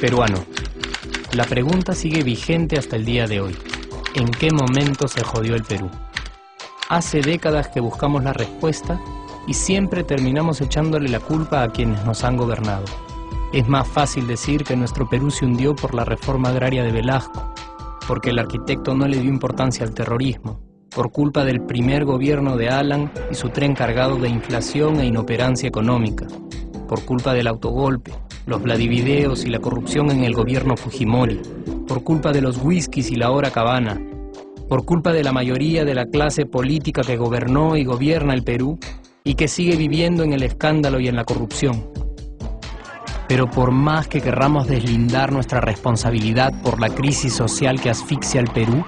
Peruano. La pregunta sigue vigente hasta el día de hoy. ¿En qué momento se jodió el Perú? Hace décadas que buscamos la respuesta y siempre terminamos echándole la culpa a quienes nos han gobernado. Es más fácil decir que nuestro Perú se hundió por la reforma agraria de Velasco, porque el arquitecto no le dio importancia al terrorismo, por culpa del primer gobierno de Alan y su tren cargado de inflación e inoperancia económica, por culpa del autogolpe, los Vladivideos y la corrupción en el gobierno Fujimori, por culpa de los whiskies y la hora cabana, por culpa de la mayoría de la clase política que gobernó y gobierna el Perú y que sigue viviendo en el escándalo y en la corrupción. Pero por más que querramos deslindar nuestra responsabilidad por la crisis social que asfixia al Perú,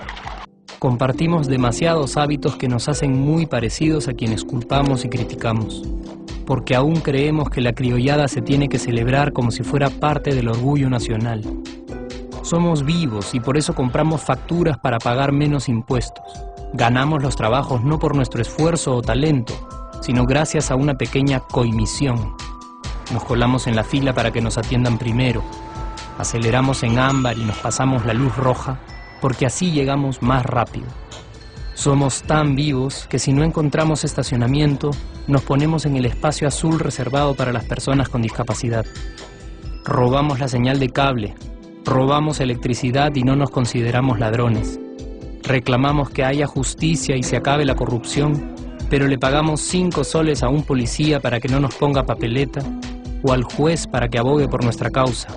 compartimos demasiados hábitos que nos hacen muy parecidos a quienes culpamos y criticamos, porque aún creemos que la criollada se tiene que celebrar como si fuera parte del orgullo nacional. Somos vivos y por eso compramos facturas para pagar menos impuestos. Ganamos los trabajos no por nuestro esfuerzo o talento, sino gracias a una pequeña coimisión. Nos colamos en la fila para que nos atiendan primero, aceleramos en ámbar y nos pasamos la luz roja, porque así llegamos más rápido. Somos tan vivos que si no encontramos estacionamiento, nos ponemos en el espacio azul reservado para las personas con discapacidad. Robamos la señal de cable, robamos electricidad y no nos consideramos ladrones. Reclamamos que haya justicia y se acabe la corrupción, pero le pagamos 5 soles a un policía para que no nos ponga papeleta o al juez para que abogue por nuestra causa.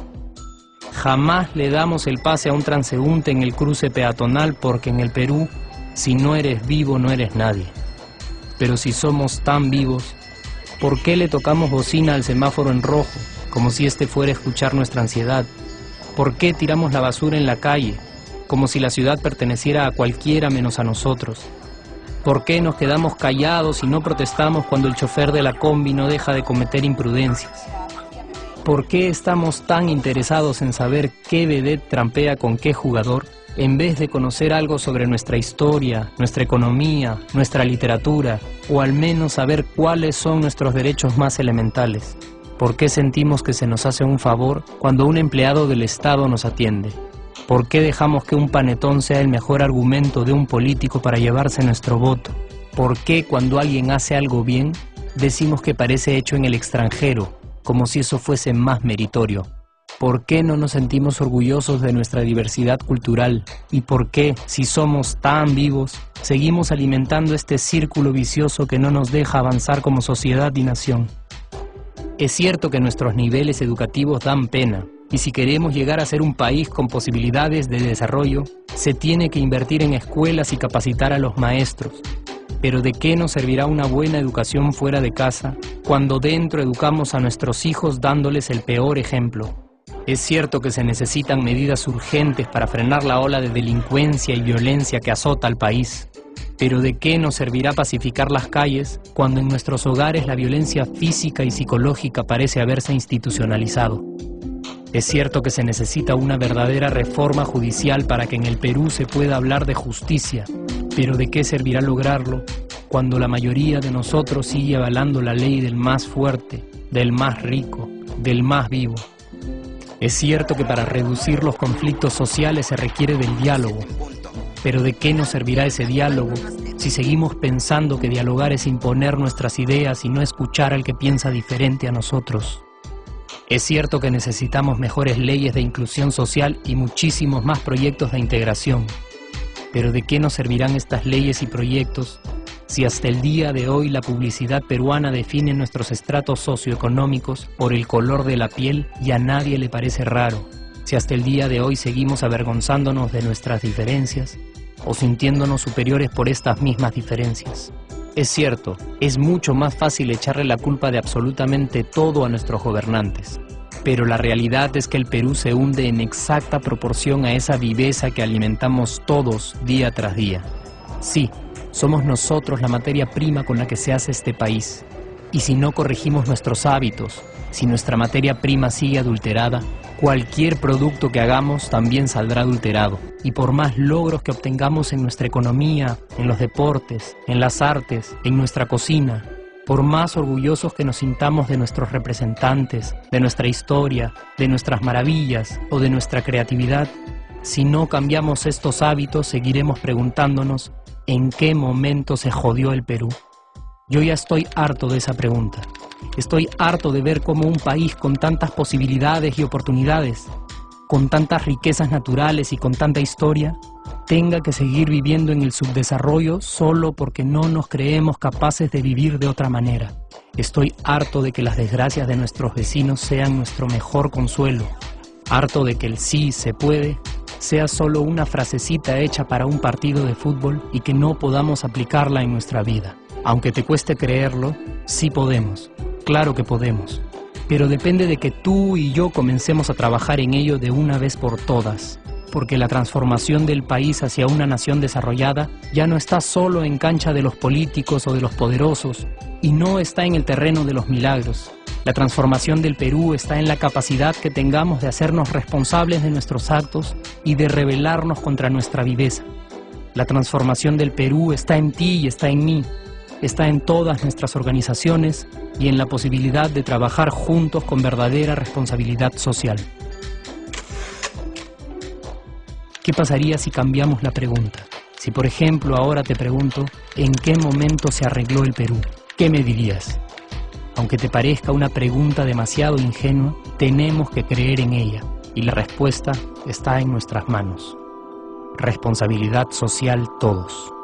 Jamás le damos el pase a un transeúnte en el cruce peatonal porque en el Perú, si no eres vivo, no eres nadie. Pero si somos tan vivos, ¿por qué le tocamos bocina al semáforo en rojo, como si este fuera a escuchar nuestra ansiedad? ¿Por qué tiramos la basura en la calle, como si la ciudad perteneciera a cualquiera menos a nosotros? ¿Por qué nos quedamos callados y no protestamos cuando el chofer de la combi no deja de cometer imprudencias? ¿Por qué estamos tan interesados en saber qué vedette trampea con qué jugador, en vez de conocer algo sobre nuestra historia, nuestra economía, nuestra literatura, o al menos saber cuáles son nuestros derechos más elementales? ¿Por qué sentimos que se nos hace un favor cuando un empleado del Estado nos atiende? ¿Por qué dejamos que un panetón sea el mejor argumento de un político para llevarse nuestro voto? ¿Por qué cuando alguien hace algo bien, decimos que parece hecho en el extranjero, como si eso fuese más meritorio? ¿Por qué no nos sentimos orgullosos de nuestra diversidad cultural? ¿Y por qué, si somos tan vivos, seguimos alimentando este círculo vicioso que no nos deja avanzar como sociedad y nación? Es cierto que nuestros niveles educativos dan pena, y si queremos llegar a ser un país con posibilidades de desarrollo, se tiene que invertir en escuelas y capacitar a los maestros. Pero ¿de qué nos servirá una buena educación fuera de casa cuando dentro educamos a nuestros hijos dándoles el peor ejemplo? Es cierto que se necesitan medidas urgentes para frenar la ola de delincuencia y violencia que azota al país. Pero ¿de qué nos servirá pacificar las calles cuando en nuestros hogares la violencia física y psicológica parece haberse institucionalizado? Es cierto que se necesita una verdadera reforma judicial para que en el Perú se pueda hablar de justicia, pero ¿de qué servirá lograrlo cuando la mayoría de nosotros sigue avalando la ley del más fuerte, del más rico, del más vivo? Es cierto que para reducir los conflictos sociales se requiere del diálogo, pero ¿de qué nos servirá ese diálogo si seguimos pensando que dialogar es imponer nuestras ideas y no escuchar al que piensa diferente a nosotros? Es cierto que necesitamos mejores leyes de inclusión social y muchísimos más proyectos de integración. Pero ¿de qué nos servirán estas leyes y proyectos si hasta el día de hoy la publicidad peruana define nuestros estratos socioeconómicos por el color de la piel y a nadie le parece raro? Si hasta el día de hoy seguimos avergonzándonos de nuestras diferencias o sintiéndonos superiores por estas mismas diferencias. Es cierto, es mucho más fácil echarle la culpa de absolutamente todo a nuestros gobernantes, pero la realidad es que el Perú se hunde en exacta proporción a esa viveza que alimentamos todos día tras día. Sí, somos nosotros la materia prima con la que se hace este país, Y si no corregimos nuestros hábitos, si nuestra materia prima sigue adulterada, cualquier producto que hagamos también saldrá adulterado. Y por más logros que obtengamos en nuestra economía, en los deportes, en las artes, en nuestra cocina, por más orgullosos que nos sintamos de nuestros representantes, de nuestra historia, de nuestras maravillas o de nuestra creatividad, si no cambiamos estos hábitos, seguiremos preguntándonos ¿en qué momento se jodió el Perú? Yo ya estoy harto de esa pregunta. Estoy harto de ver cómo un país con tantas posibilidades y oportunidades, con tantas riquezas naturales y con tanta historia, tenga que seguir viviendo en el subdesarrollo solo porque no nos creemos capaces de vivir de otra manera. Estoy harto de que las desgracias de nuestros vecinos sean nuestro mejor consuelo. Harto de que el sí se puede sea solo una frasecita hecha para un partido de fútbol y que no podamos aplicarla en nuestra vida. Aunque te cueste creerlo, sí podemos. Claro que podemos. Pero depende de que tú y yo comencemos a trabajar en ello de una vez por todas. Porque la transformación del país hacia una nación desarrollada ya no está solo en cancha de los políticos o de los poderosos, y no está en el terreno de los milagros. La transformación del Perú está en la capacidad que tengamos de hacernos responsables de nuestros actos y de rebelarnos contra nuestra viveza. La transformación del Perú está en ti y está en mí. Está en todas nuestras organizaciones y en la posibilidad de trabajar juntos con verdadera responsabilidad social. ¿Qué pasaría si cambiamos la pregunta? Si, por ejemplo, ahora te pregunto, ¿en qué momento se arregló el Perú? ¿Qué me dirías? Aunque te parezca una pregunta demasiado ingenua, tenemos que creer en ella, y la respuesta está en nuestras manos. Responsabilidad social todos.